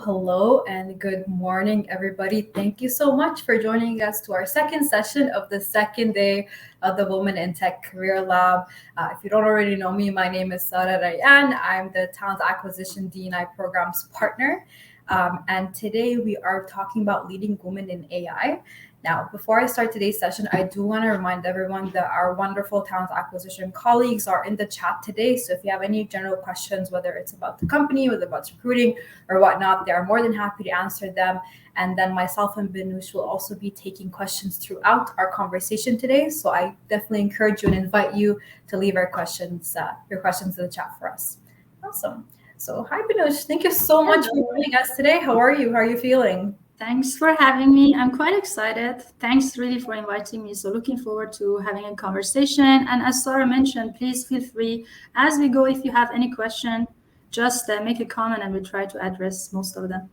hello, and good morning, everybody. Thank you so much for joining us to our second session of the second day of the Women in Tech Career Lab. If you don't already know me, my name is Sara Rayan. I'm the Talent Acquisition D&I Programs Partner. And today we are talking about leading women in AI. Now, before I start today's session, I do want to remind everyone that our wonderful talent acquisition colleagues are in the chat today. So if you have any general questions, whether it's about the company, whether about recruiting or whatnot, they are more than happy to answer them. And then myself and Behnoosh will also be taking questions throughout our conversation today. So I definitely encourage you and invite you to leave your questions in the chat for us. Awesome. So hi, Behnoosh. Thank you so much for joining us today. How are you? How are you feeling? Thanks for having me. I'm quite excited. Thanks really for inviting me. So looking forward to having a conversation. And as Sarah mentioned, please feel free as we go. If you have any question, just make a comment and we'll try to address most of them.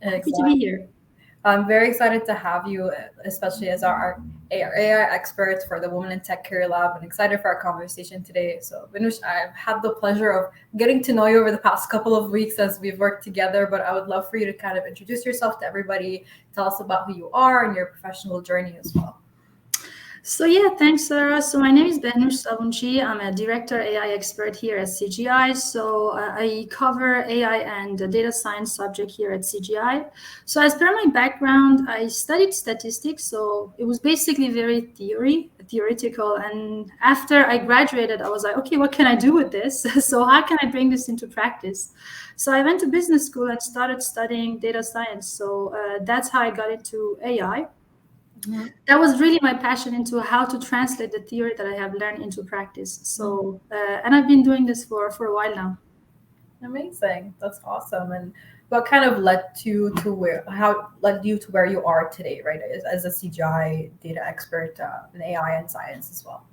Happy to be here. I'm very excited to have you, especially as our AI experts for the Women in Tech Career Lab, and excited for our conversation today. So, Behnoosh, I've had the pleasure of getting to know you over the past couple of weeks as we've worked together, but I would love for you to kind of introduce yourself to everybody, tell us about who you are and your professional journey as well. So yeah, thanks, Sarah. So my name is Behnoosh Saboonchi. I'm a director AI expert here at CGI. So I cover AI and data science subject here at CGI. So as per my background, I studied statistics. So it was basically very theoretical. And after I graduated, I was like, okay, what can I do with this? So how can I bring this into practice? So I went to business school and started studying data science. So that's how I got into AI. Mm-hmm. That was really my passion into how to translate the theory that I have learned into practice. So, and I've been doing this for a while now. Amazing. That's awesome. And what kind of led you to where you are today, right? As a CGI data expert in AI and science as well.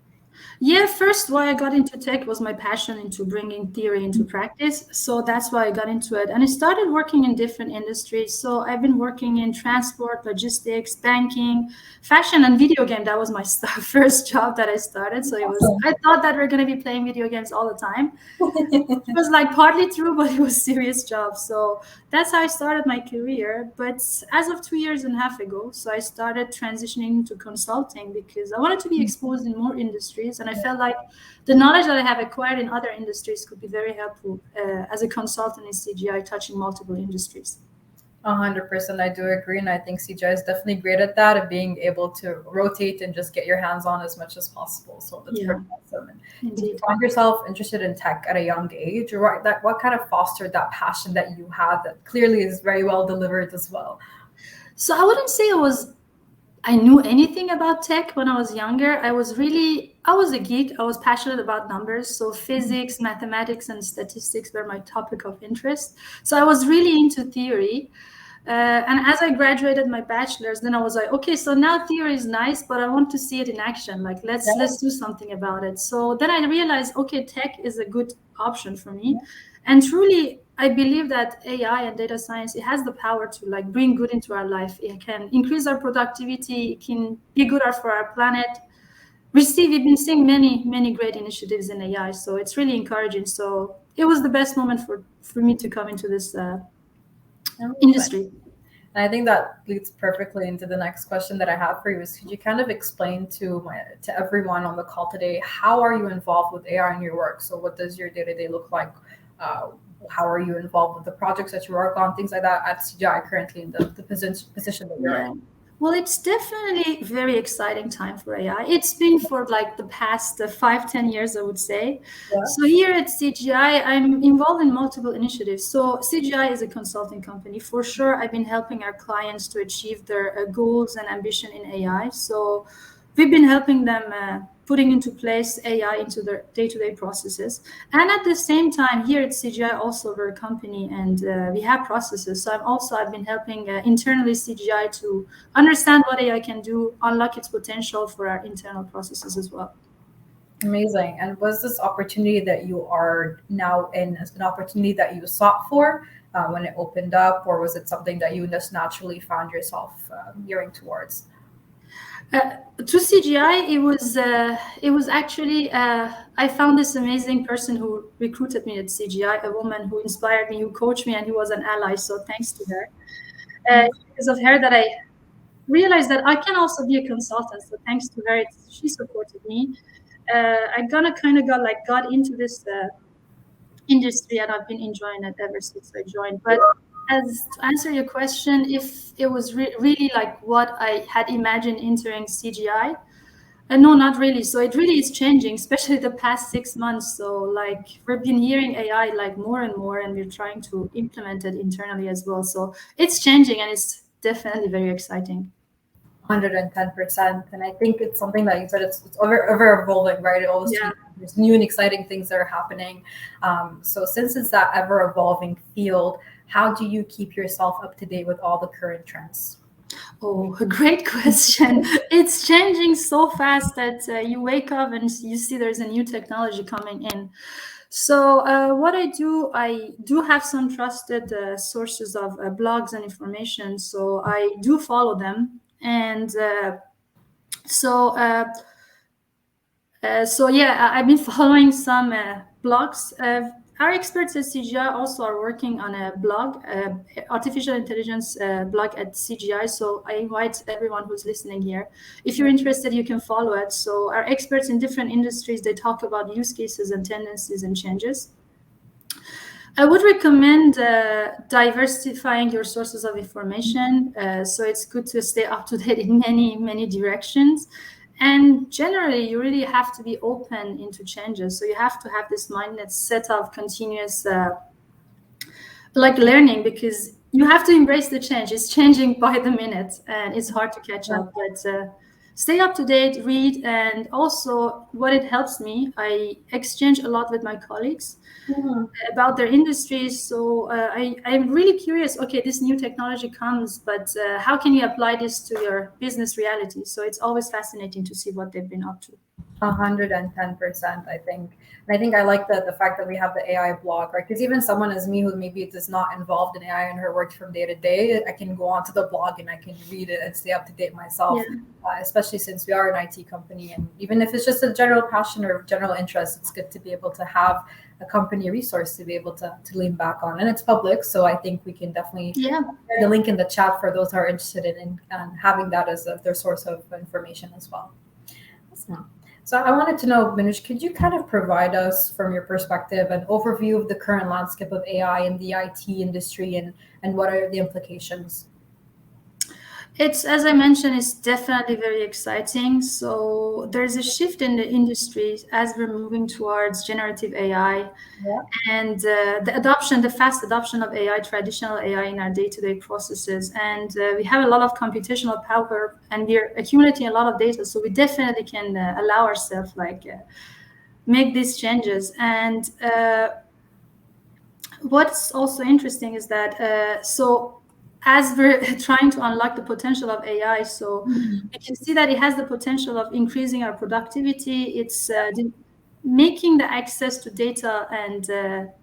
Yeah, first why I got into tech was my passion into bringing theory into practice. So that's why I got into it. And I started working in different industries. So I've been working in transport, logistics, banking, fashion, and video game. That was my first job that I started. So I thought that we're going to be playing video games all the time. It was like partly true, but it was a serious job. So that's how I started my career. But as of 2.5 years ago, so I started transitioning into consulting because I wanted to be exposed in more industries. And I felt like the knowledge that I have acquired in other industries could be very helpful as a consultant in CGI, touching multiple industries. 100%, I do agree, and I think CGI is definitely great at that, of being able to rotate and just get your hands on as much as possible. So that's pretty awesome. And did you find yourself interested in tech at a young age, or what kind of fostered that passion that you have that clearly is very well delivered as well? So I wouldn't say I knew anything about tech when I was younger. I was a geek. I was passionate about numbers. So physics, mathematics, and statistics were my topic of interest. So I was really into theory. And as I graduated my bachelor's, then I was like, okay, so now theory is nice, but I want to see it in action. Like, let's do something about it. So then I realized, okay, tech is a good option for me. And truly, I believe that AI and data science, it has the power to like bring good into our life. It can increase our productivity. It can be good for our planet. We've been seeing many great initiatives in AI. So it's really encouraging. So it was the best moment for me to come into this industry. And I think that leads perfectly into the next question that I have for you is, could you kind of explain to everyone on the call today, how are you involved with AI in your work? So what does your day-to-day look like? How are you involved with the projects that you work on, things like that at CGI currently in the position that you're in? Well, it's definitely a very exciting time for AI. It's been for like the past 5-10 years, I would say. Yeah. So here at CGI, I'm involved in multiple initiatives. So CGI is a consulting company. For sure, I've been helping our clients to achieve their goals and ambition in AI. So we've been helping them putting into place AI into their day-to-day processes. And at the same time, here at CGI, also we're a company and we have processes. So I've been helping internally CGI to understand what AI can do, unlock its potential for our internal processes as well. Amazing. And was this opportunity that you are now in an opportunity that you sought for when it opened up, or was it something that you just naturally found yourself gearing towards? To CGI, it was actually I found this amazing person who recruited me at CGI, a woman who inspired me, who coached me, and who was an ally. So thanks to her. Because of her, that I realized that I can also be a consultant. So thanks to her, she supported me. I gonna kind of got into this industry, and I've been enjoying it ever since I joined. But as to answer your question, if it was really like what I had imagined entering CGI, no, not really. So it really is changing, especially the past 6 months. So like we've been hearing AI like more and more, and we're trying to implement it internally as well. So it's changing, and it's definitely very exciting. 110%. And I think it's something that you said, it's ever evolving, right? It always Yeah. changes. There's new and exciting things that are happening. So since it's that ever evolving field, how do you keep yourself up to date with all the current trends? Oh, a great question. It's changing so fast that you wake up and you see there's a new technology coming in. So, what I do have some trusted sources of blogs and information. So, I do follow them. And so, yeah, I've been following some blogs. Our experts at CGI also are working on a blog, artificial intelligence blog at CGI. So I invite everyone who's listening here. If you're interested, you can follow it. So our experts in different industries, they talk about use cases and tendencies and changes. I would recommend diversifying your sources of information. So it's good to stay up to date in many, many directions. And generally, you really have to be open into changes. So you have to have this mindset of continuous, like learning, because you have to embrace the change. It's changing by the minute, and it's hard to catch up. But stay up to date, read, and also what it helps me, I exchange a lot with my colleagues about their industries. So I'm really curious. Okay, this new technology comes, but how can you apply this to your business reality? So it's always fascinating to see what they've been up to. 110%, I think. And I think I like the fact that we have the AI blog, right? Because even someone as me who maybe is not involved in AI in her work from day to day, I can go onto the blog and I can read it and stay up to date myself, Yeah. Especially since we are an IT company. And even if it's just a general passion or general interest, it's good to be able to have a company resource to be able to lean back on. And it's public, so I think we can definitely Yeah. share the link in the chat for those who are interested in having that as their source of information as well. Awesome. So I wanted to know, Behnoosh, could you kind of provide us, from your perspective, an overview of the current landscape of AI in the IT industry and what are the implications? It's, as I mentioned, it's definitely very exciting. So there's a shift in the industry as we're moving towards generative AI, Yeah. and the fast adoption of AI, traditional AI in our day-to-day processes. And we have a lot of computational power, and we're accumulating a lot of data. So we definitely can allow ourselves make these changes. And what's also interesting is that so as we're trying to unlock the potential of AI, so we can see that it has the potential of increasing our productivity. It's making the access to data and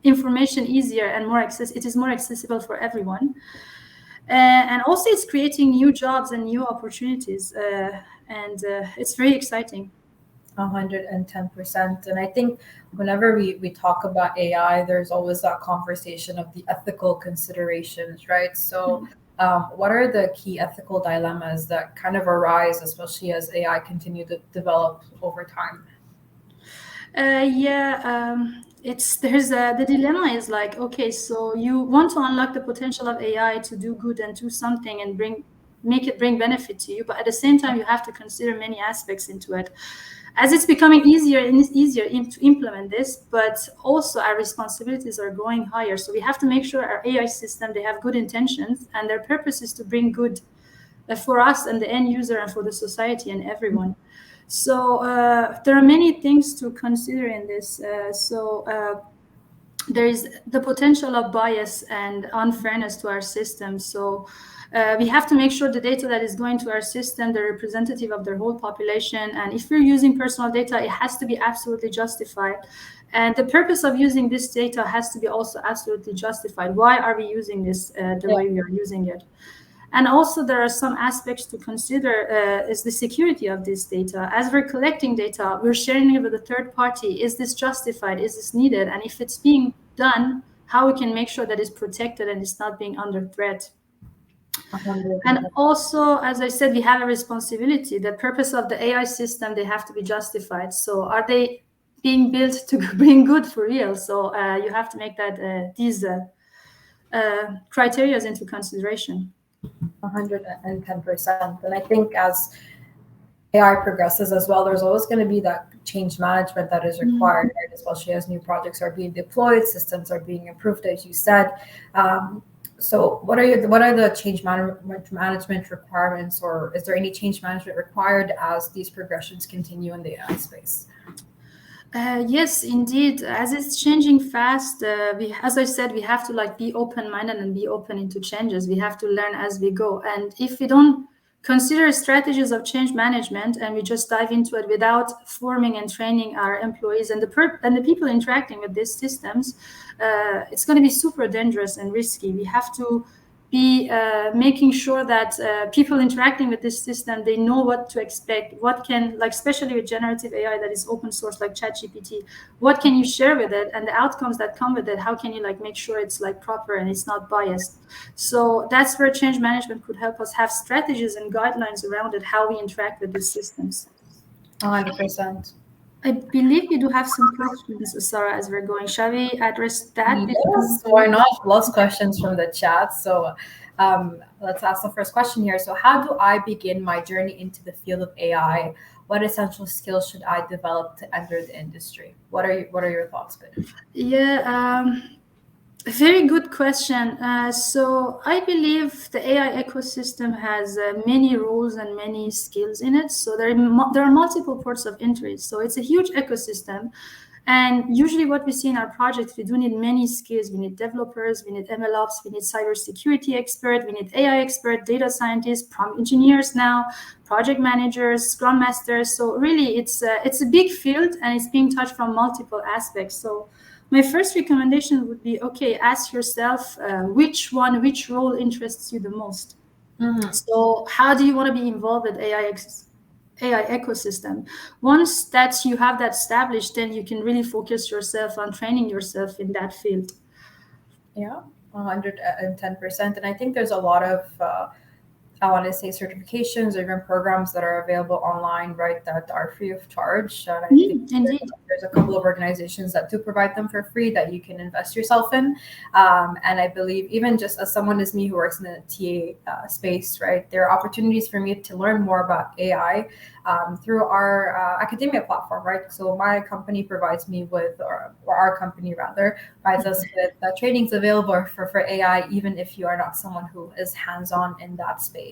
information easier and more access. It is more accessible for everyone, and also it's creating new jobs and new opportunities, and it's very exciting. 110%. And I think whenever we talk about AI, there's always that conversation of the ethical considerations, right? So, what are the key ethical dilemmas that kind of arise, especially as AI continue to develop over time? Yeah, it's there's the dilemma is like, okay, so you want to unlock the potential of AI to do good and do something and make it bring benefit to you, but at the same time you have to consider many aspects into it, as it's becoming easier and easier to implement this, but also our responsibilities are growing higher. So we have to make sure our AI system, they have good intentions and their purpose is to bring good for us and the end user and for the society and everyone. So there are many things to consider in this. There is the potential of bias and unfairness to our system. So we have to make sure the data that is going to our system, they're representative of their whole population. And if we're using personal data, it has to be absolutely justified. And the purpose of using this data has to be also absolutely justified. Why are we using this the way we are using it? And also there are some aspects to consider is the security of this data. As we're collecting data, we're sharing it with a third party. Is this justified? Is this needed? And if it's being done, how we can make sure that it's protected and it's not being under threat. And also, as I said, we have a responsibility. The purpose of the AI system, they have to be justified. So are they being built to bring good for real? So you have to make that these criteria into consideration. 110%. And I think as AI progresses as well, there's always going to be that change management that is required, right? Especially as new projects are being deployed, systems are being improved, as you said. So what are the change management requirements, or is there any change management required as these progressions continue in the AI space? Yes, indeed. As it's changing fast, as I said, we have to be open-minded and be open into changes. We have to learn as we go. And if we don't consider strategies of change management and we just dive into it without forming and training our employees and the people interacting with these systems, it's going to be super dangerous and risky. We have to be making sure that people interacting with this system, they know what to expect, what can, especially with generative AI that is open source like ChatGPT, what can you share with it, and the outcomes that come with it, how can you make sure it's proper and it's not biased. So that's where change management could help us have strategies and guidelines around it, how we interact with these systems. 100%. I believe you do have some questions, Sarah, as we're going. Shall we address that? Yes, why not? Lots of questions from the chat. So let's ask the first question here. So how do I begin my journey into the field of AI? What essential skills should I develop to enter the industry? What are your thoughts, Behnoosh? Yeah, very good question. So I believe the AI ecosystem has many roles and many skills in it. So there are multiple ports of entry. So it's a huge ecosystem. And usually what we see in our projects, we do need many skills. We need developers, we need MLOps, we need cybersecurity expert, we need AI expert, data scientists, prompt engineers now, project managers, scrum masters. So really it's a big field and it's being touched from multiple aspects. So my first recommendation would be, okay, ask yourself which role interests you the most. Mm-hmm. So how do you want to be involved with AI ecosystem? Once that you have that established, then you can really focus yourself on training yourself in that field. Yeah, 110%. And I think there's a lot of I want to say certifications or even programs that are available online, right, that are free of charge. And I think there's a couple of organizations that do provide them for free that you can invest yourself in. And I believe even just as someone as me who works in the TA space, right, there are opportunities for me to learn more about AI through our academia platform, right? So my company provides me with, or our company rather, provides us with trainings available for AI, even if you are not someone who is hands-on in that space.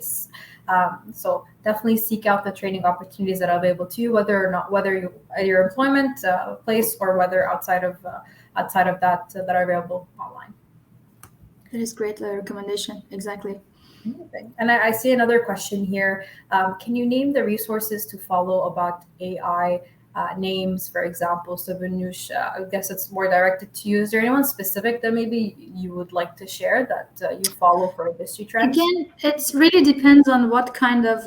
So definitely seek out the training opportunities that are available to you, whether you at your employment place or whether outside of that that are available online. That is great recommendation. Exactly. Amazing. And I see another question here. Can you name the resources to follow about AI names, for example? So Behnoosh, I guess it's more directed to you. Is there anyone specific that maybe you would like to share that you follow for industry trends? Again, it really depends on what kind of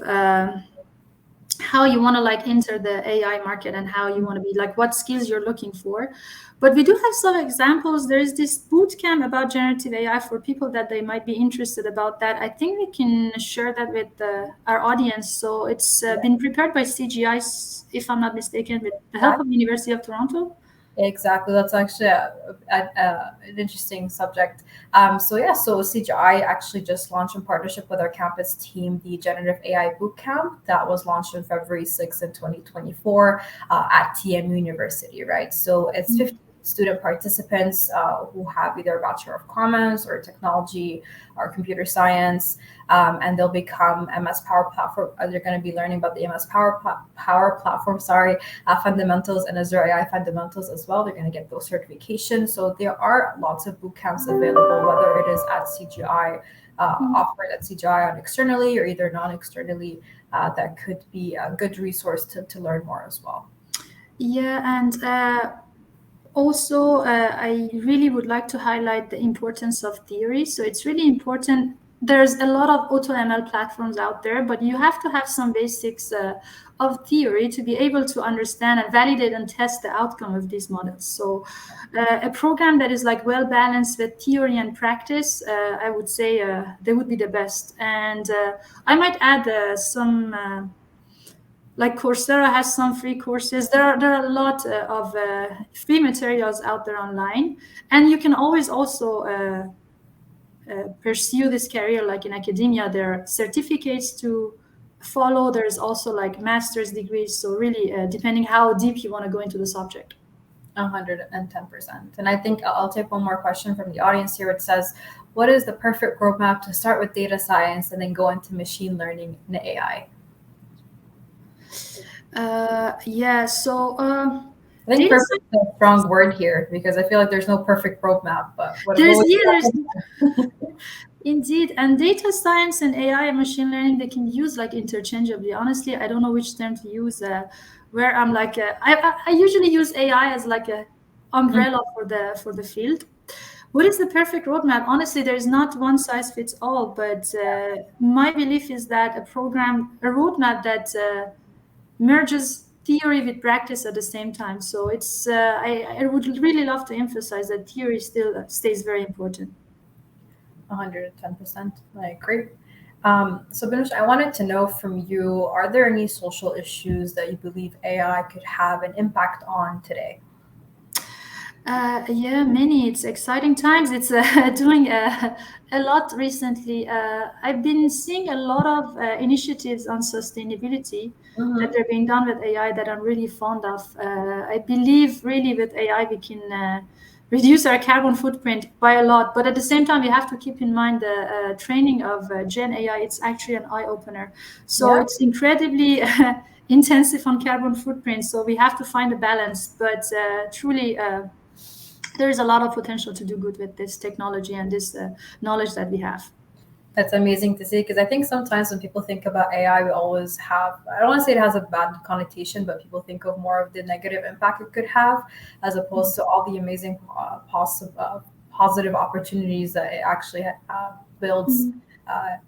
how you want to enter the AI market and how you want to be, what skills you're looking for. But we do have some examples. There is this boot camp about generative AI for people that they might be interested about that. I think we can share that with our audience. So it's been prepared by CGI, if I'm not mistaken, with the help of the University of Toronto. Exactly. That's actually an interesting subject. So CGI actually just launched in partnership with our campus team the Generative AI Bootcamp that was launched on February 6th in 2024 at TMU University, right? So it's 50 student participants who have either a Bachelor of Commerce or Technology or Computer Science, and they'll become MS Power Platform. They're going to be learning about the MS Power Platform, fundamentals, and Azure AI fundamentals as well. They're going to get those certifications. So there are lots of boot camps available, whether it is at CGI, offered at CGI externally or either non-externally. That could be a good resource to learn more as well. Yeah, and also, I really would like to highlight the importance of theory. So it's really important there's a lot of AutoML platforms out there, but you have to have some basics of theory to be able to understand and validate and test the outcome of these models. So a program that is like well balanced with theory and practice, I would say they would be the best. And I might add some like Coursera has some free courses. There are a lot of free materials out there online, and you can always also pursue this career. Like in academia, there are certificates to follow. There's also like master's degrees. So really, depending how deep you want to go into the subject. 110%. And I think I'll take one more question from the audience here. It says, what is the perfect roadmap to start with data science and then go into machine learning and AI? Yeah, so I think perfect is a strong word here because I feel like there's no perfect roadmap, but indeed, and data science and AI and machine learning, they can be used like interchangeably. Honestly, I don't know which term to use. Where I'm like, I usually use AI as like a umbrella for the field. What is the perfect roadmap? Honestly, there is not one size fits all, but my belief is that a roadmap that merges theory with practice at the same time. So it's I would really love to emphasize that theory still stays very important. 110%. I agree. So Behnoosh, I wanted to know from you, are there any social issues that you believe AI could have an impact on today? Yeah, many. It's exciting times. It's doing a lot recently. I've been seeing a lot of initiatives on sustainability that are being done with AI that I'm really fond of. I believe really with AI we can reduce our carbon footprint by a lot, but at the same time we have to keep in mind the training of Gen AI. It's actually an eye opener. So it's incredibly intensive on carbon footprint. So we have to find a balance, but truly. There is a lot of potential to do good with this technology and this knowledge that we have. That's amazing to see because I think sometimes when people think about AI, we always have, I don't want to say it has a bad connotation, but people think of more of the negative impact it could have as opposed to all the amazing positive opportunities that it actually builds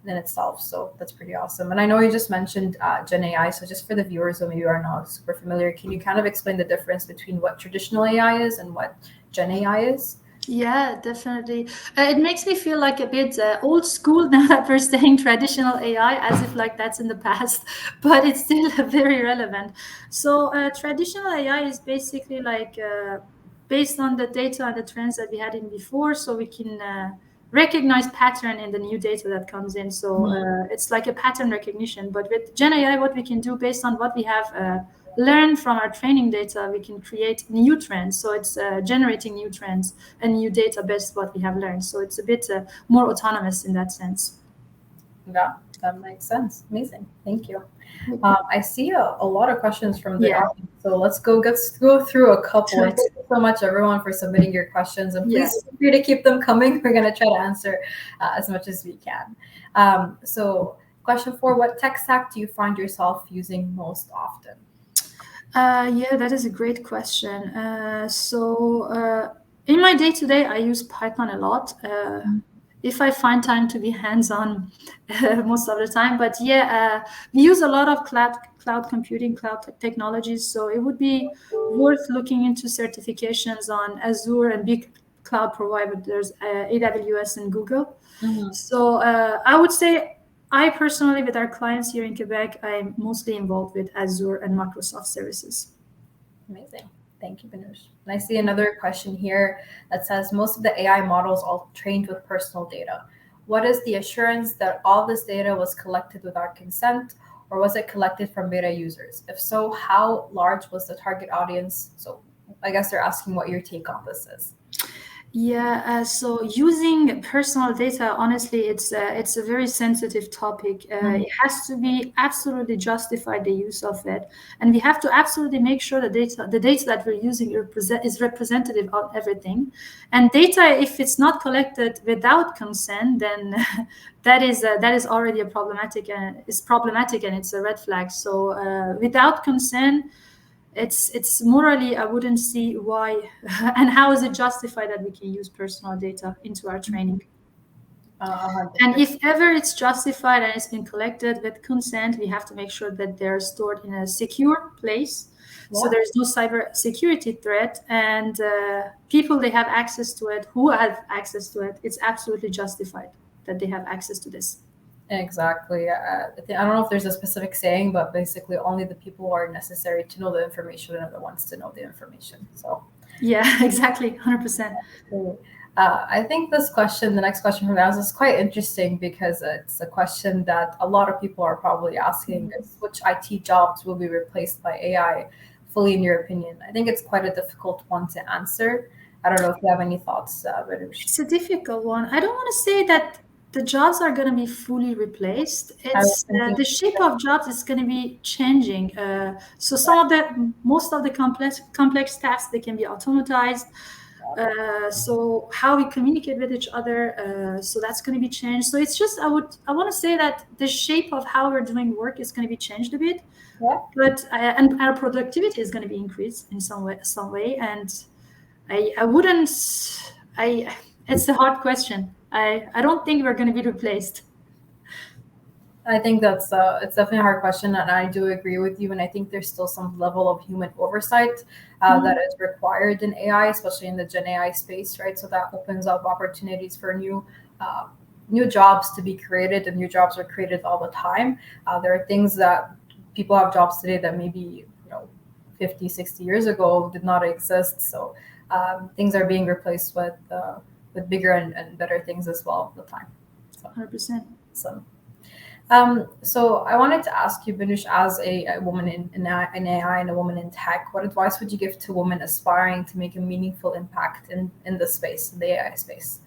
in itself. So that's pretty awesome. And I know you just mentioned Gen AI. So just for the viewers who maybe are not super familiar, can you kind of explain the difference between what traditional AI is and what Gen AI is? Yeah, definitely. It makes me feel like a bit old school now that we're saying traditional AI, as if like that's in the past, but it's still very relevant. So traditional AI is basically like based on the data and the trends that we had in before, so we can recognize pattern in the new data that comes in. So it's like a pattern recognition. But with Gen AI, what we can do based on what we have learn from our training data, we can create new trends. So it's generating new trends and new data based what we have learned. So it's a bit more autonomous in that sense. Yeah, that makes sense. Amazing. Thank you. I see a lot of questions from the audience. So let's go through a couple. Thank you so much, everyone, for submitting your questions. And please feel free to keep them coming. We're going to try to answer as much as we can. So question 4, what tech stack do you find yourself using most often? Yeah, that is a great question. In my day-to-day, I use Python a lot. If I find time to be hands-on most of the time. But yeah, we use a lot of cloud computing, cloud technologies. So it would be worth looking into certifications on Azure and big cloud providers, AWS and Google. So I would say I personally, with our clients here in Quebec, I'm mostly involved with Azure and Microsoft services. Amazing. Thank you, Behnoosh. And I see another question here that says most of the AI models are trained with personal data. What is the assurance that all this data was collected with our consent, or was it collected from beta users? If so, how large was the target audience? So I guess they're asking what your take on this is. Yeah, so using personal data, honestly, it's a very sensitive topic. It has to be absolutely justified, the use of it, and we have to absolutely make sure the data that we're using is representative of everything. And data, if it's not collected without consent, then that is already problematic, and it's a red flag. So without consent, it's morally, I wouldn't see why and how is it justified that we can use personal data into our training. And 100%. if ever it's justified and it's been collected with consent, we have to make sure that they're stored in a secure place. So Yeah, there's no cyber security threat, and people they have access to it, who have access to it, it's absolutely justified that they have access to this. exactly. I don't know if there's a specific saying, but basically, only the people who are necessary to know the information are the ones to know the information. So, Yeah, exactly, 100%. so, I think this question, the next question from us, is quite interesting because it's a question that a lot of people are probably asking: is which IT jobs will be replaced by AI? Fully, in your opinion, I think it's quite a difficult one to answer. I don't know if you have any thoughts, Behnoosh. It's a difficult one. I don't want to say that the jobs are going to be fully replaced. I was It's thinking, the shape of jobs is going to be changing. So some of the most of the complex tasks they can be automatized. So how we communicate with each other, so that's going to be changed. So it's just I want to say that the shape of how we're doing work is going to be changed a bit, yeah. but and our productivity is going to be increased in some way. And I wouldn't. I. It's a hard question. I don't think we're going to be replaced. I think that's it's definitely a hard question, and I do agree with you. And I think there's still some level of human oversight that is required in AI, especially in the Gen AI space, right? So that opens up opportunities for new jobs to be created, and new jobs are created all the time. There are things that people have jobs today that maybe 50, 60 years ago did not exist. So things are being replaced with bigger and better things as well all the time. So, 100%. so. So I wanted to ask you, Behnoosh, as a woman in AI and a woman in tech, what advice would you give to women aspiring to make a meaningful impact in the space, in the AI space?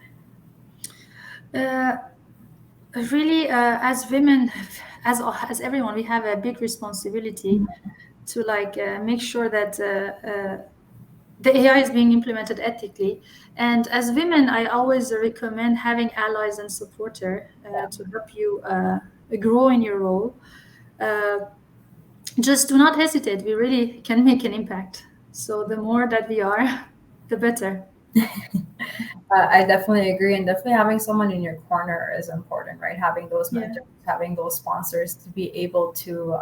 Uh, Really, as women, as everyone, we have a big responsibility to make sure that the AI is being implemented ethically. And as women, I always recommend having allies and supporter to help you grow in your role. Uh, just do not hesitate. We really can make an impact. So the more that we are, the better. I definitely agree, and definitely having someone in your corner is important, right? Having those Yeah. mentors, having those sponsors to be able to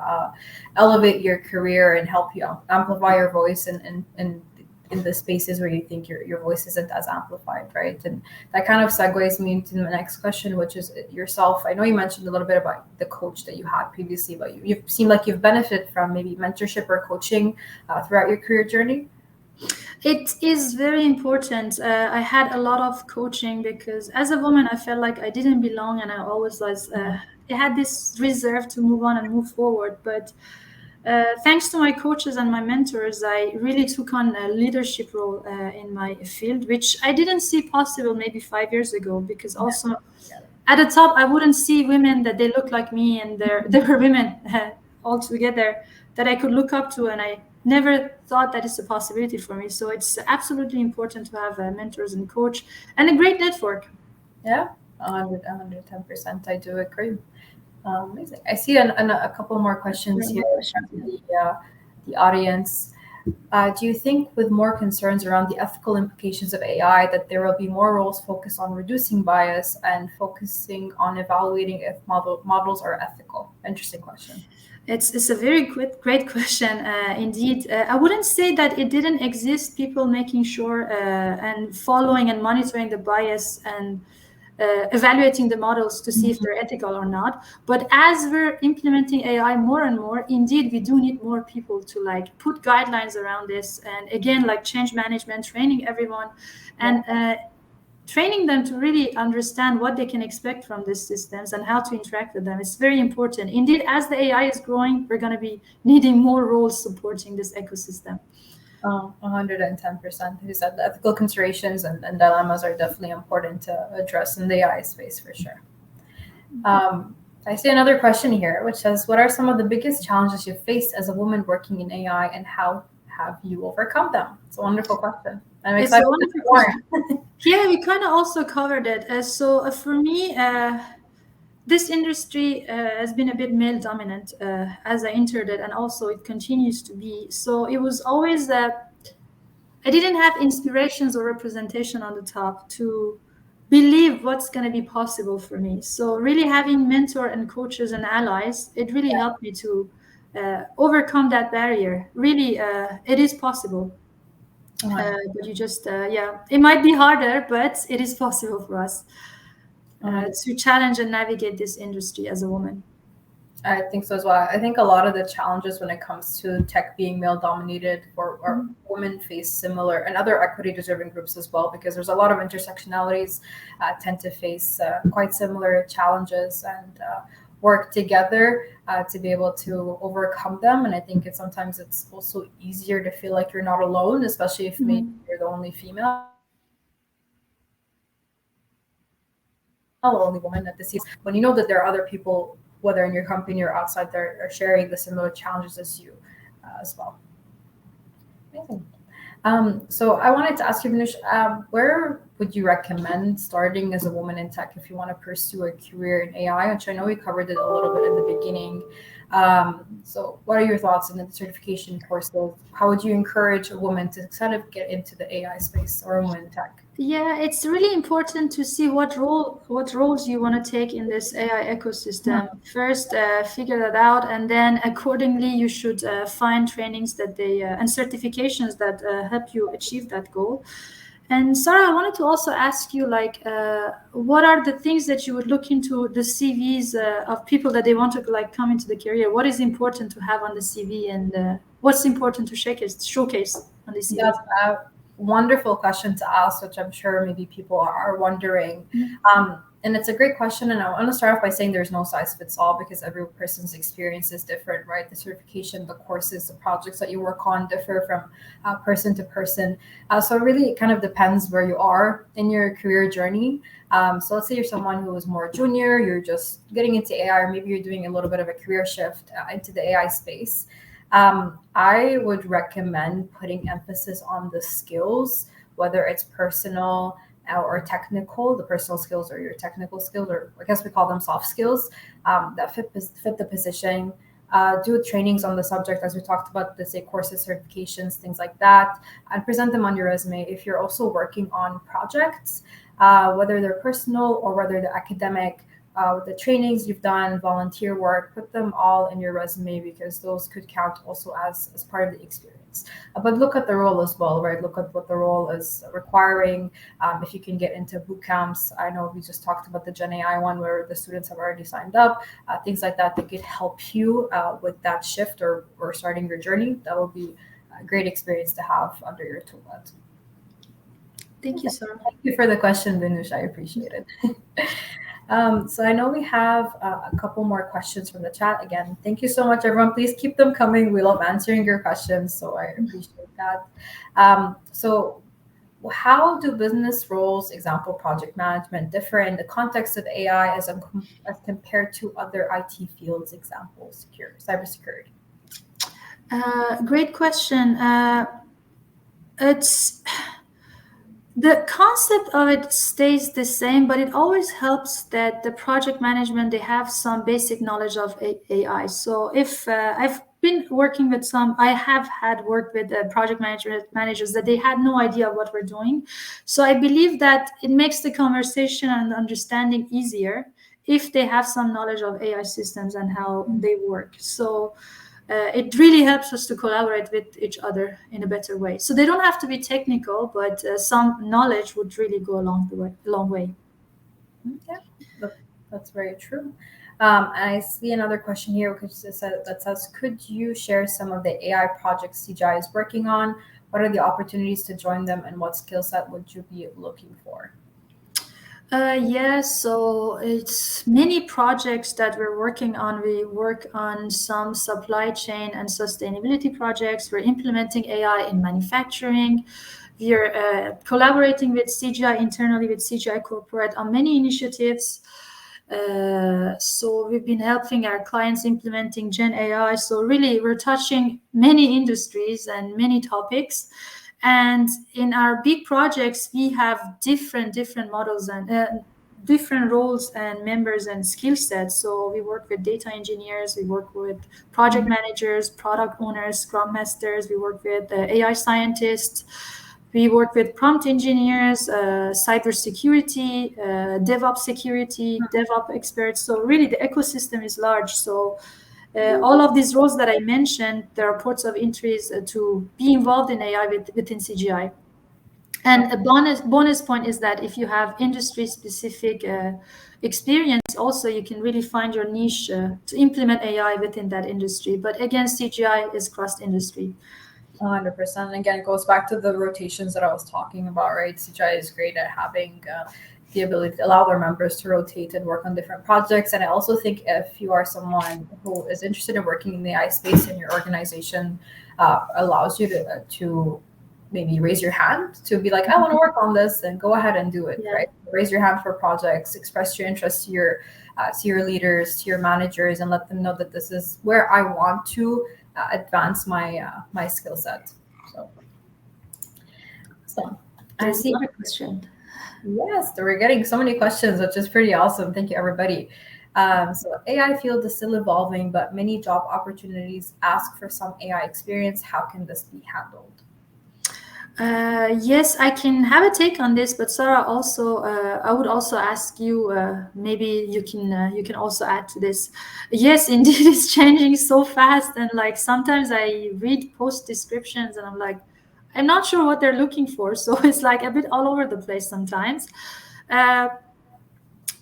elevate your career and help you amplify your voice and in the spaces where you think your voice isn't as amplified, right? And that kind of segues me into the next question, which is yourself. I know you mentioned a little bit about the coach that you had previously, but you seem like you've benefited from maybe mentorship or coaching throughout your career journey. It is very important. I had a lot of coaching because as a woman, I felt like I didn't belong, and I always was. I had this reserve to move on and move forward. But thanks to my coaches and my mentors, I really took on a leadership role in my field, which I didn't see possible maybe 5 years ago. Because also at the top, I wouldn't see women that they look like me, and they were women all together that I could look up to, and I never thought that it's a possibility for me. So it's absolutely important to have mentors and coach and a great network. Yeah, 110%. I do agree. Amazing. I see a couple more questions Very here good question. from the audience. Do you think, with more concerns around the ethical implications of AI, that there will be more roles focused on reducing bias and focusing on evaluating if models are ethical? Interesting question. It's a very great question, indeed. I wouldn't say that it didn't exist. People making sure and following and monitoring the bias and evaluating the models to see if they're ethical or not. But as we're implementing AI more and more, indeed, we do need more people to put guidelines around this. And again, change management, training everyone, Yeah. and training them to really understand what they can expect from these systems and how to interact with them. It's very important. Indeed, as the AI is growing, we're going to be needing more roles supporting this ecosystem. 110%. You said the ethical considerations and dilemmas are definitely important to address in the AI space for sure. I see another question here, which says, "What are some of the biggest challenges you've faced as a woman working in AI, and how have you overcome them?" It's a wonderful question. I'm It's a excited to wonderful hear more. question. Yeah, we kind of also covered it. So for me, this industry has been a bit male dominant as I entered it, and also it continues to be. So it was always I didn't have inspirations or representation on the top to believe what's going to be possible for me. So really having mentor and coaches and allies, it really helped me to overcome that barrier. Really, it is possible. But you just, yeah, it might be harder, but it is possible for us to challenge and navigate this industry as a woman. I think so as well. I think a lot of the challenges when it comes to tech being male dominated or women face similar, and other equity deserving groups as well, because there's a lot of intersectionalities tend to face quite similar challenges and work together to be able to overcome them. And I think sometimes it's also easier to feel like you're not alone, especially if maybe you're the only female or only woman at the when you know that there are other people, whether in your company or outside, there are sharing the similar challenges as you as well. Amazing. So I wanted to ask you, Behnoosh, where would you recommend starting as a woman in tech if you want to pursue a career in AI? Which I know we covered it a little bit in the beginning. So what are your thoughts on the certification courses? How would you encourage a woman to kind of get into the AI space or a woman in tech? Yeah, it's really important to see what roles you want to take in this AI ecosystem. First, figure that out, and then accordingly, you should find trainings that they and certifications that help you achieve that goal. And Sarah, I wanted to also ask you, like, what are the things that you would look into the CVs of people that they want to like come into the career? What is important to have on the CV, and what's important to showcase on the CV? That's a wonderful question to ask, which I'm sure maybe people are wondering. And it's a great question. And I want to start off by saying there's no size fits all, because every person's experience is different, right? The certification, the courses, the projects that you work on differ from person to person. So really, it kind of depends where you are in your career journey. So let's say you're someone who is more junior, you're just getting into AI, or maybe you're doing a little bit of a career shift into the AI space. I would recommend putting emphasis on the skills, whether it's personal or technical. The personal skills or your technical skills, or I guess we call them soft skills, that fit the position. Do trainings on the subject, as we talked about, the say courses, certifications, things like that, and present them on your resume. If you're also working on projects, whether they're personal or whether they're academic, the trainings you've done, volunteer work, put them all in your resume, because those could count also as part of the experience. But look at the role as well, right? Look at what the role is requiring. If you can get into boot camps, I know we just talked about the Gen AI one where the students have already signed up, things like that could help you with that shift or starting your journey. That will be a great experience to have under your toolkit. Thank you, Sarah. Thank you for the question, Behnoosh. I appreciate it. So I know we have a couple more questions from the chat. Again, thank you so much, everyone. Please keep them coming. We love answering your questions, so I appreciate that. So how do business roles, example, project management, differ in the context of AI as compared to other IT fields, example, cybersecurity? Great question. It's the concept of it stays the same, but it always helps that the project management, they have some basic knowledge of AI. So if I've been working with I have had worked with project managers that they had no idea what we're doing. So I believe that it makes the conversation and understanding easier if they have some knowledge of AI systems and how they work. So it really helps us to collaborate with each other in a better way. So they don't have to be technical, but some knowledge would really go a long way. Yeah, that's very true. And I see another question here that says, could you share some of the AI projects CGI is working on? What are the opportunities to join them, and what skill set would you be looking for? Yes, so it's many projects that we're working on. We work on some supply chain and sustainability projects. We're implementing AI in manufacturing. We're collaborating with CGI internally, with CGI Corporate on many initiatives. So we've been helping our clients implementing Gen AI. So really, we're touching many industries and many topics. And in our big projects, we have different models and different roles and members and skill sets. So we work with data engineers, we work with project managers, product owners, scrum masters, we work with AI scientists. We work with prompt engineers, cybersecurity, DevOps security, DevOps experts. So really, the ecosystem is large. So all of these roles that I mentioned, there are ports of entries to be involved in AI within CGI. And a bonus point is that if you have industry specific experience, also you can really find your niche to implement AI within that industry. But again, CGI is cross industry. 100%. And again, it goes back to the rotations that I was talking about, right? CGI is great at having the ability to allow their members to rotate and work on different projects. And I also think if you are someone who is interested in working in the AI space and your organization allows you to maybe raise your hand to be like, I want to work on this, and go ahead and do it, Yeah. right? Raise your hand for projects, express your interest to your leaders, to your managers, and let them know that this is where I want to advance my skill set. So I There's see. another question. Yes, we're getting so many questions, which is pretty awesome. Thank you, everybody. So AI field is still evolving, but many job opportunities ask for some AI experience. How can this be handled? Yes, I can have a take on this, but Sarah, also, I would also ask you. Maybe you can also add to this. Yes, indeed, it's changing so fast, and like sometimes I read post descriptions, and I'm like, I'm not sure what they're looking for. So it's like a bit all over the place sometimes. Uh,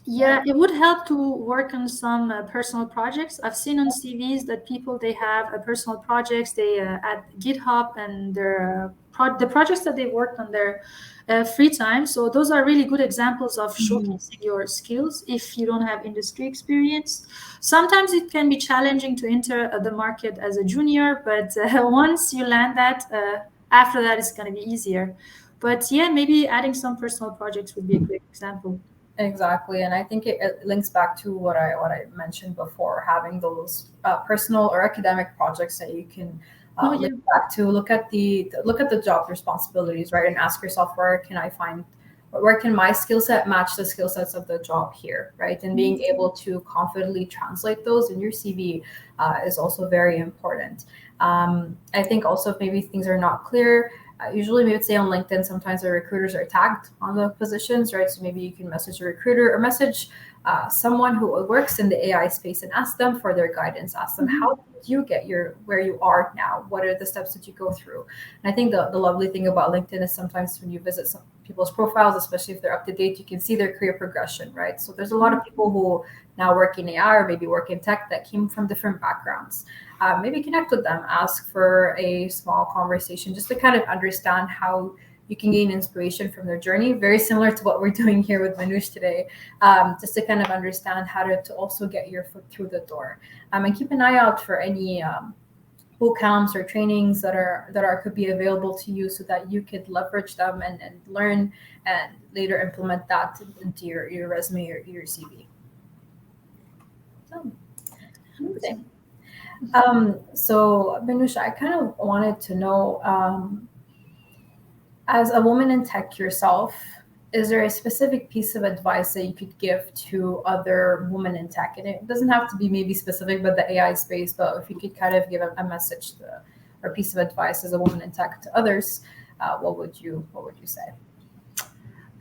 yeah, it would help to work on some personal projects. I've seen on CVs that people they have personal projects they at GitHub and their the projects that they worked on their free time. So those are really good examples of showcasing your skills if you don't have industry experience. Sometimes it can be challenging to enter the market as a junior, but once you land that, after that it's going to be easier. But yeah, maybe adding some personal projects would be a great example. Exactly, and I think it links back to what I mentioned before, having those personal or academic projects that you can Oh yeah. link back to. Look at the job responsibilities, right, and ask yourself, where can my skill set match the skill sets of the job here, right? And being able to confidently translate those in your CV is also very important. I think also if maybe things are not clear, usually we would say on LinkedIn, sometimes the recruiters are tagged on the positions, right? So maybe you can message a recruiter or message someone who works in the AI space and ask them for their guidance. Ask them, how did you get where you are now? What are the steps that you go through? And I think the lovely thing about LinkedIn is sometimes when you visit some people's profiles, especially if they're up to date, you can see their career progression, right? So there's a lot of people who now work in AI or maybe work in tech that came from different backgrounds. Maybe connect with them, ask for a small conversation just to kind of understand how you can gain inspiration from their journey. Very similar to what we're doing here with Behnoosh today, just to kind of understand how to also get your foot through the door. And keep an eye out for any boot camps or trainings that could be available to you so that you could leverage them and learn and later implement that into your resume or your CV. So, amazing. So Behnoosh, I kind of wanted to know, as a woman in tech yourself, is there a specific piece of advice that you could give to other women in tech? And it doesn't have to be maybe specific, but the AI space, but if you could kind of give a message or piece of advice as a woman in tech to others, what would you say?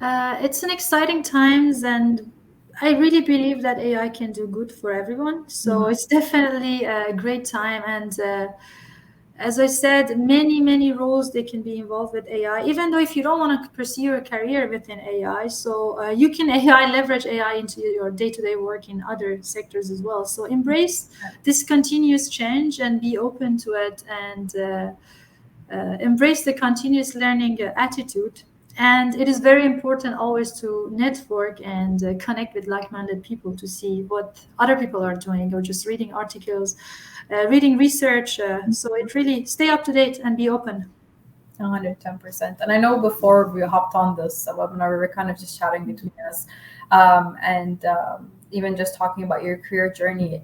It's an exciting times, and I really believe that AI can do good for everyone. So it's definitely a great time. And as I said, many roles they can be involved with AI. Even though if you don't want to pursue your career within AI, so you can leverage AI into your day-to-day work in other sectors as well. So embrace this continuous change and be open to it, and embrace the continuous learning attitude. And it is very important always to network and connect with like-minded people to see what other people are doing, or just reading articles, reading research. So it really stay up to date and be open. 110%. And I know before we hopped on this webinar, we were kind of just chatting between us, and even just talking about your career journey.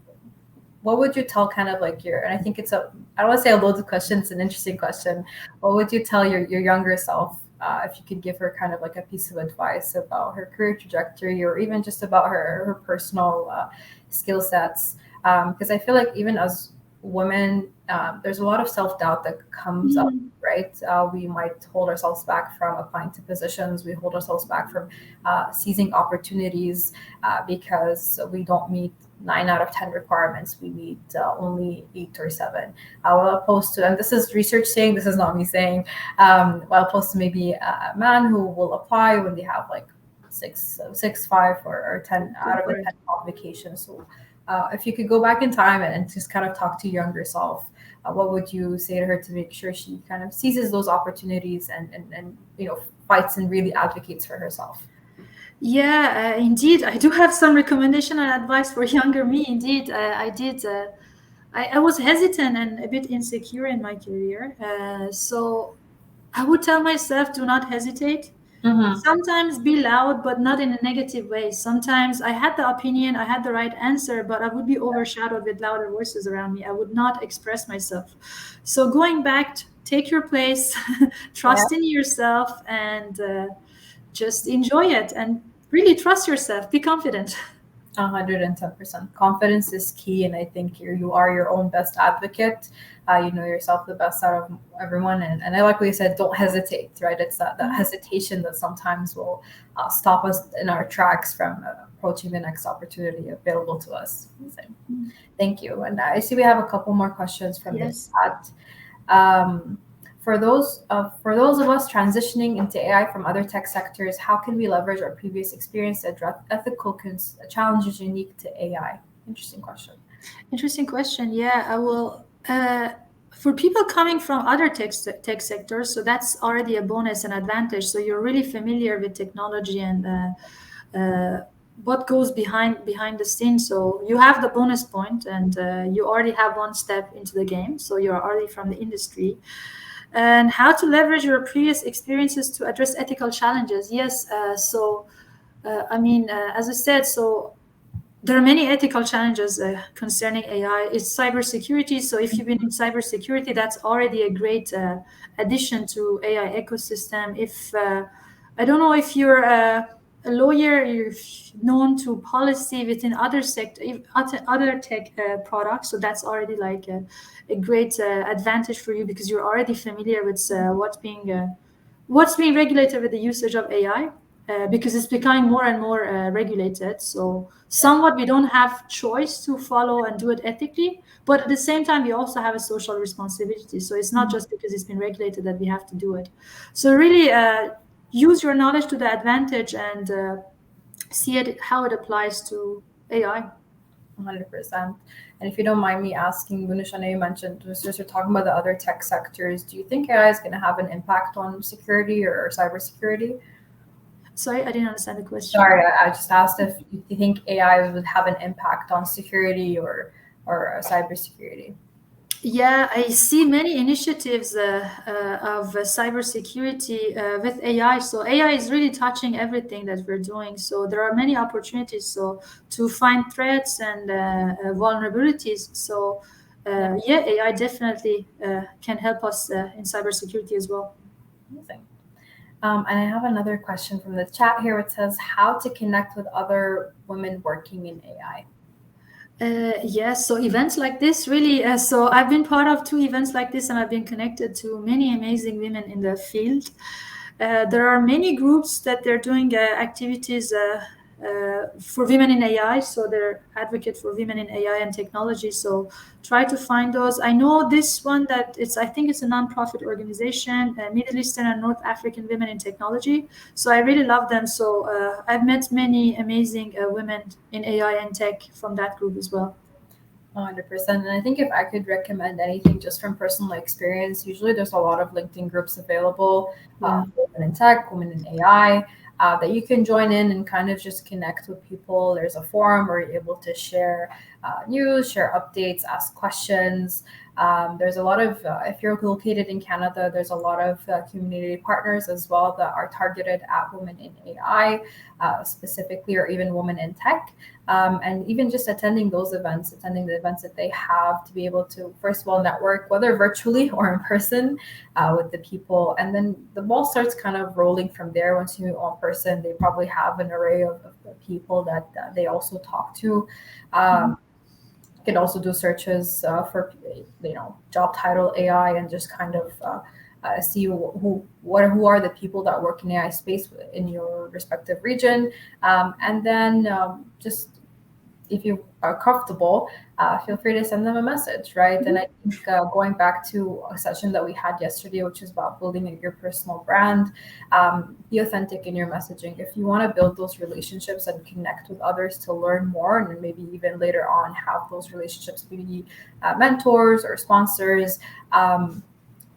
What would you tell kind of like I think I don't want to say a loaded question, it's an interesting question. What would you tell your younger self, if you could give her kind of like a piece of advice about her career trajectory, or even just about her personal skill sets? Because I feel like even as women, there's a lot of self-doubt that comes up, right? We might hold ourselves back from applying to positions. We hold ourselves back from seizing opportunities because we don't meet 9 out of 10 requirements. We meet only 8 or 7. While opposed to, and this is research saying, this is not me saying, while opposed to maybe a man who will apply when they have like 5 or 10 out of the 10 qualifications. So if you could go back in time and just kind of talk to your younger self, what would you say to her to make sure she kind of seizes those opportunities and fights and really advocates for herself? Yeah, indeed. I do have some recommendation and advice for younger me. Indeed, I did. I was hesitant and a bit insecure in my career. So I would tell myself, do not hesitate. Mm-hmm. Sometimes be loud, but not in a negative way. Sometimes I had the opinion, I had the right answer, but I would be overshadowed with louder voices around me. I would not express myself. So going back, take your place, Yeah. trust in yourself, and just enjoy it. And really trust yourself. Be confident. 110%. Confidence is key, and I think you are your own best advocate. You know yourself the best out of everyone, and I like what you said. Don't hesitate, right? It's that hesitation that sometimes will stop us in our tracks from approaching the next opportunity available to us. Amazing. Thank you. And I see we have a couple more questions from the Yes. chat. Um, for those of us transitioning into AI from other tech sectors, how can we leverage our previous experience to address ethical challenges unique to AI? Interesting question. Interesting question. Yeah, I will. For people coming from other tech sectors, so that's already a bonus and advantage. So you're really familiar with technology and what goes behind the scenes. So you have the bonus point, and you already have one step into the game. So you're already from the industry. And how to leverage your previous experiences to address ethical challenges. Yes. As I said, so there are many ethical challenges concerning AI. It's cybersecurity. So if you've been in cybersecurity, that's already a great addition to AI ecosystem. If I don't know if you're a lawyer, you're known to policy within other sector, other tech products. So that's already like a great advantage for you because you're already familiar with what's being regulated with the usage of AI. Because it's becoming more and more regulated. So somewhat we don't have choice to follow and do it ethically, but at the same time we also have a social responsibility. So it's not just because it's been regulated that we have to do it. So really use your knowledge to the advantage and see it how it applies to AI. 100%. And if you don't mind me asking, Behnoosh, I know you mentioned just you're talking about the other tech sectors. Do you think AI is going to have an impact on security or cybersecurity? Sorry, I didn't understand the question. Sorry, I just asked if you think AI would have an impact on security or cybersecurity. Yeah, I see many initiatives of cybersecurity with AI. So AI is really touching everything that we're doing. So there are many opportunities. So to find threats and vulnerabilities. So yeah, AI definitely can help us in cybersecurity as well. Amazing. And I have another question from the chat here. It says how to connect with other women working in AI. Yes, so events like this really. So I've been part of 2 events like this, and I've been connected to many amazing women in the field. There are many groups that they're doing activities for women in AI. So they're advocate for women in AI and technology. So try to find those. I know this one that I think it's a nonprofit organization, Middle Eastern and North African Women in Technology. So I really love them. So I've met many amazing women in AI and tech from that group as well. 100%. And I think if I could recommend anything just from personal experience, usually there's a lot of LinkedIn groups available, Yeah. women in tech, women in AI, that you can join in and kind of just connect with people. There's a forum where you're able to share news, share updates, ask questions. There's a lot of, if you're located in Canada, there's a lot of community partners as well that are targeted at women in AI, specifically, or even women in tech. And even just attending those events, attending the events that they have to be able to, first of all, network, whether virtually or in person, with the people. And then the ball starts kind of rolling from there. Once you meet one person, they probably have an array of people that they also talk to. You can also do searches for, job title AI and just kind of see who are the people that work in AI space in your respective region, and then just if you are comfortable, feel free to send them a message, right? And I think going back to a session that we had yesterday, which is about building your personal brand, be authentic in your messaging. If you want to build those relationships and connect with others to learn more, and maybe even later on have those relationships be mentors or sponsors,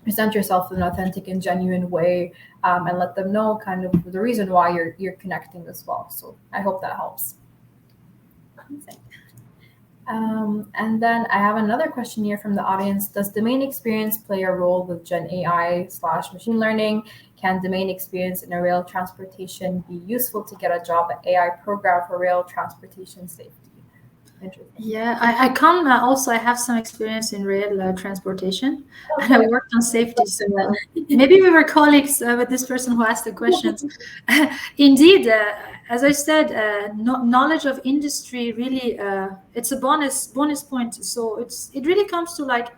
present yourself in an authentic and genuine way, and let them know kind of the reason why you're connecting as well. So I hope that helps. And then I have another question here from the audience. Does domain experience play a role with Gen AI/machine learning? Can domain experience in a rail transportation be useful to get a job at AI program for rail transportation safety? Interesting. Yeah, I come also. I have some experience in rail transportation, and I worked on safety. So maybe we were colleagues with this person who asked the questions. Indeed, as I said, knowledge of industry really it's a bonus point. So it really comes to like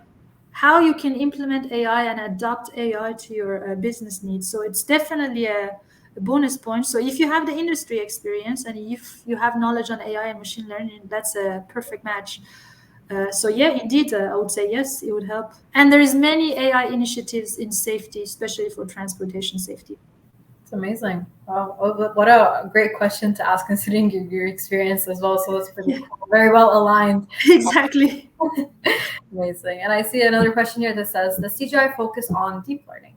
how you can implement AI and adapt AI to your business needs. So it's definitely a bonus point. So if you have the industry experience and if you have knowledge on AI and machine learning, that's a perfect match. So yeah, indeed, I would say yes, it would help. And there is many AI initiatives in safety, especially for transportation safety. It's amazing. Wow, what a great question to ask, considering your experience as well. So it's pretty cool. Very well aligned. Exactly. Amazing. And I see another question here that says, does CGI focus on deep learning?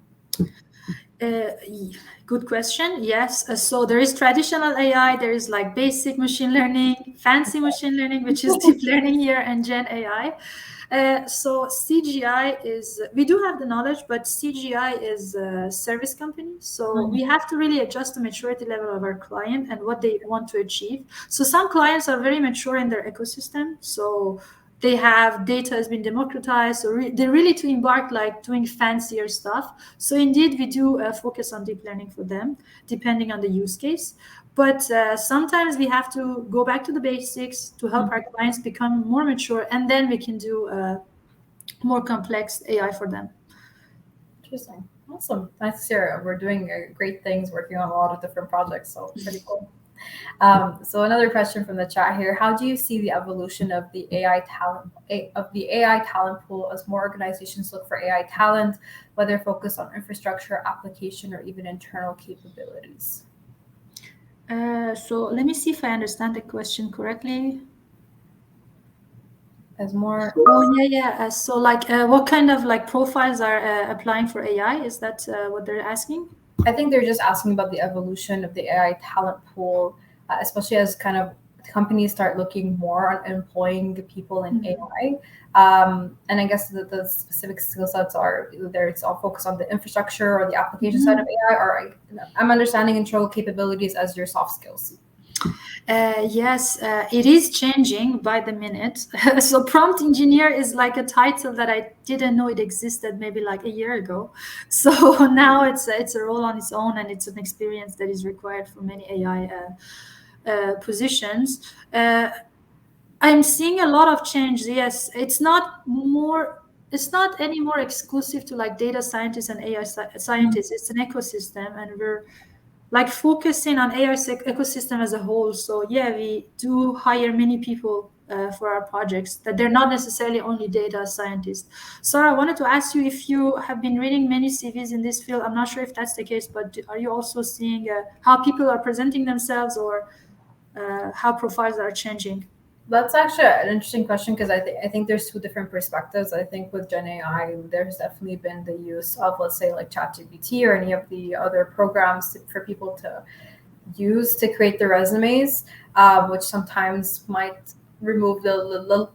Good question. Yes. So there is traditional AI, there is like basic machine learning, fancy machine learning, which is deep learning here, and Gen AI. So CGI is, we do have the knowledge, but CGI is a service company. So we have to really adjust the maturity level of our client and what they want to achieve. So some clients are very mature in their ecosystem. So they have data has been democratized, so they're really to embark like doing fancier stuff. So indeed, we do focus on deep learning for them, depending on the use case. But sometimes we have to go back to the basics to help our clients become more mature, and then we can do more complex AI for them. Interesting. Awesome. Nice to hear. We're doing great things, working on a lot of different projects. So pretty cool. So another question from the chat here: how do you see the evolution of the AI talent pool as more organizations look for AI talent, whether focused on infrastructure, application, or even internal capabilities? So let me see if I understand the question correctly. As more. Oh yeah. So like, what kind of like profiles are applying for AI? Is that what they're asking? I think they're just asking about the evolution of the AI talent pool, especially as kind of companies start looking more on employing people in AI. And I guess the specific skill sets are either it's all focused on the infrastructure or the application side of AI, or I'm understanding internal capabilities as your soft skills. Yes, it is changing by the minute. So prompt engineer is like a title that I didn't know it existed maybe like a year ago. So now it's a role on its own, and it's an experience that is required for many AI positions. I'm seeing a lot of change. Yes, it's not any more exclusive to like data scientists and AI scientists. It's an ecosystem, and we're like focusing on AI ecosystem as a whole. So yeah, we do hire many people for our projects, that they're not necessarily only data scientists. Sarah, I wanted to ask you if you have been reading many CVs in this field. I'm not sure if that's the case, but are you also seeing how people are presenting themselves, or how profiles are changing? That's actually an interesting question, because I think there's two different perspectives. I think with Gen AI, there's definitely been the use of, let's say, like ChatGPT or any of the other programs for people to use to create their resumes, which sometimes might remove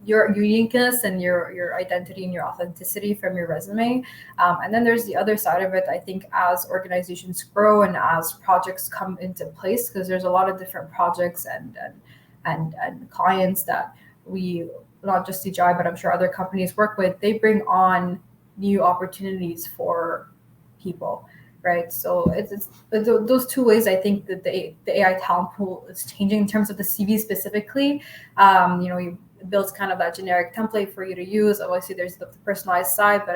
your uniqueness and your identity and your authenticity from your resume. And then there's the other side of it. I think as organizations grow and as projects come into place, because there's a lot of different projects and clients that we, not just CGI, but I'm sure other companies work with, they bring on new opportunities for people, right? So it's those two ways. I think that the AI talent pool is changing in terms of the CV specifically. You build kind of that generic template for you to use. Obviously, there's the personalized side, but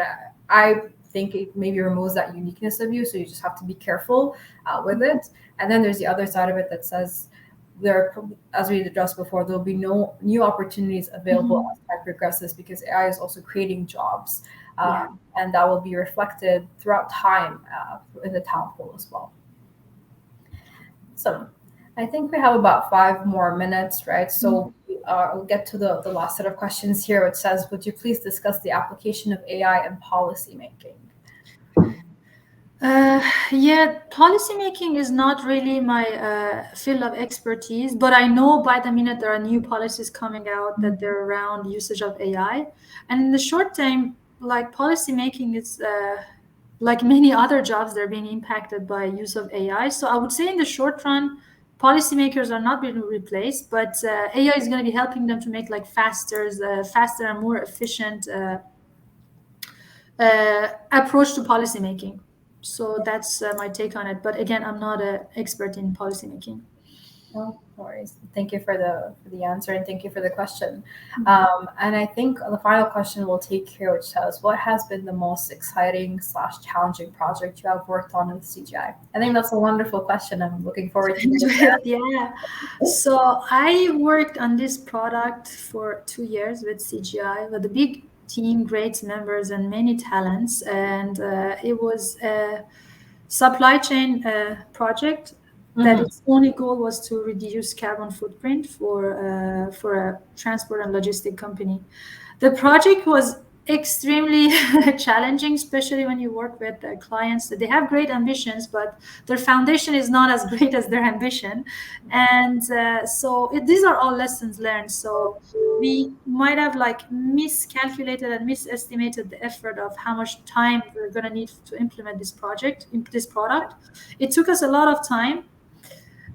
I think it maybe removes that uniqueness of you. So you just have to be careful with it. And then there's the other side of it that says as we addressed before, there'll be no new opportunities available as time progresses because AI is also creating jobs. And that will be reflected throughout time in the talent pool as well. So I think we have about 5 more minutes, right? So we'll get to the last set of questions here, which says, would you please discuss the application of AI in policymaking? Yeah, policymaking is not really my field of expertise, but I know by the minute there are new policies coming out that they're around usage of AI. And in the short term, like policymaking is like many other jobs, they're being impacted by use of AI. So I would say in the short run, policymakers are not being replaced, but AI is going to be helping them to make like faster and more efficient approach to policymaking. So that's my take on it. But again, I'm not an expert in policymaking. No worries. Thank you for the answer, and thank you for the question. And I think the final question we'll take here, which says, what has been the most exciting / challenging project you have worked on with CGI? I think that's a wonderful question. I'm looking forward to it. Yeah. So I worked on this product for 2 years with CGI with a big team, great members, and many talents. And it was a supply chain project that its only goal was to reduce carbon footprint for a transport and logistic company. The project was extremely challenging, especially when you work with clients that they have great ambitions, but their foundation is not as great as their ambition. And these are all lessons learned. So we might have like miscalculated and misestimated the effort of how much time we're going to need to implement this product. It took us a lot of time.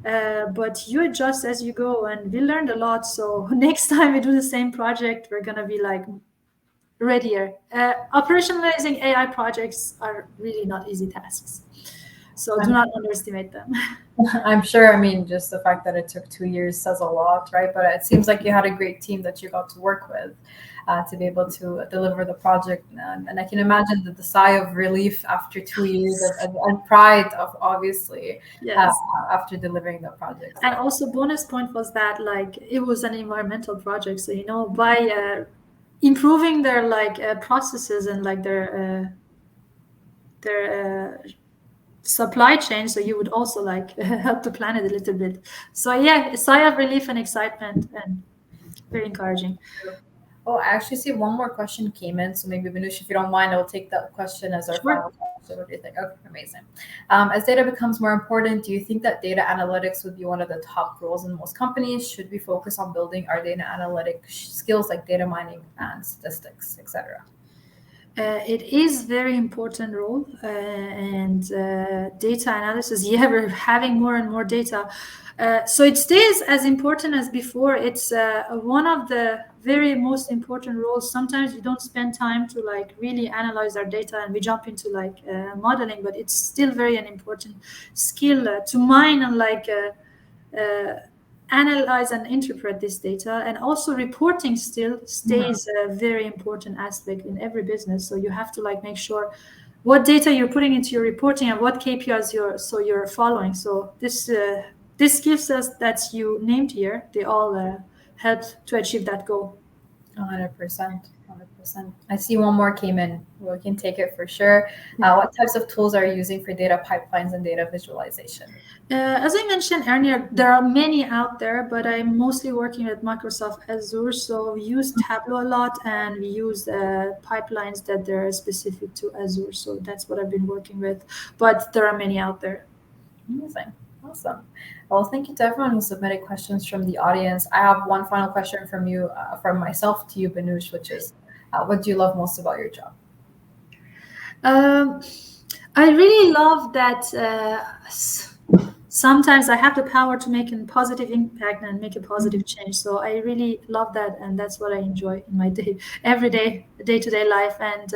But you adjust as you go, and we learned a lot. So next time we do the same project, we're gonna be like readier. Operationalizing AI projects are really not easy tasks, so do not underestimate them. I'm sure. I mean, just the fact that it took 2 years says a lot, right? But it seems like you had a great team that you got to work with to be able to deliver the project. And I can imagine that the sigh of relief after 2 years and pride of obviously after delivering the project. And also bonus point was that like it was an environmental project. So, by improving their processes and like their supply chain, so you would also like help the planet a little bit. So yeah, a sigh of relief and excitement, and very encouraging. Oh, I actually see one more question came in. So maybe Behnoosh, if you don't mind, I'll take that question as our final question. What do you think? Okay, amazing. As data becomes more important, do you think that data analytics would be one of the top roles in most companies? Should we focus on building our data analytic skills like data mining and statistics, etc.? It is very important role, and data analysis. Yeah, we're having more and more data, so it stays as important as before. It's one of the very most important roles. Sometimes we don't spend time to like really analyze our data, and we jump into like modeling, but it's still very an important skill to mine and like analyze and interpret this data. And also reporting still stays a very important aspect in every business. So you have to like make sure what data you're putting into your reporting and what KPIs you're following. So this skill sets that you named here, they all help to achieve that goal. 100%. I see one more came in. We can take it for sure. What types of tools are you using for data pipelines and data visualization? As I mentioned earlier, there are many out there, but I'm mostly working with Microsoft Azure. So we use Tableau a lot, and we use pipelines that they're specific to Azure. So that's what I've been working with. But there are many out there. Amazing. Awesome. Well, thank you to everyone who submitted questions from the audience. I have one final question from you, from myself to you, Behnoosh, which is, what do you love most about your job? I really love that sometimes I have the power to make a positive impact and make a positive change. So I really love that, and that's what I enjoy in my day-to-day life. And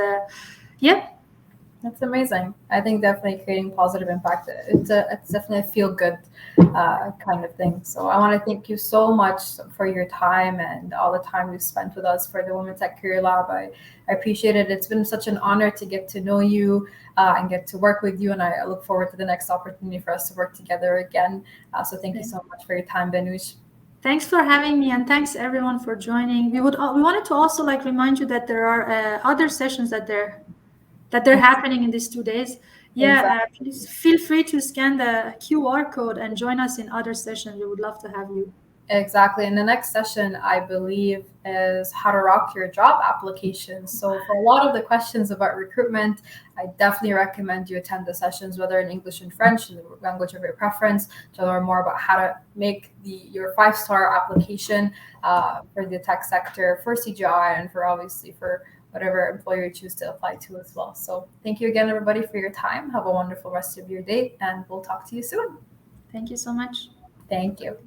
That's amazing. I think definitely creating positive impact. It's definitely a feel good kind of thing. So I want to thank you so much for your time and all the time you spent with us for the Women Tech Career Lab. I appreciate it. It's been such an honor to get to know you and get to work with you. And I look forward to the next opportunity for us to work together again. So thank you so much for your time, Behnoosh. Thanks for having me, and thanks everyone for joining. We wanted to also like remind you that there are other sessions that they're happening in these 2 days. Yeah, Exactly. please feel free to scan the QR code and join us in other sessions. We would love to have you. Exactly. And the next session, I believe, is how to rock your job application. So, for a lot of the questions about recruitment, I definitely recommend you attend the sessions, whether in English and French, in the language of your preference, to learn more about how to make your 5-star application for the tech sector, for CGI, and for obviously for whatever employer you choose to apply to as well. So, thank you again, everybody, for your time. Have a wonderful rest of your day, and we'll talk to you soon. Thank you so much. Thank you.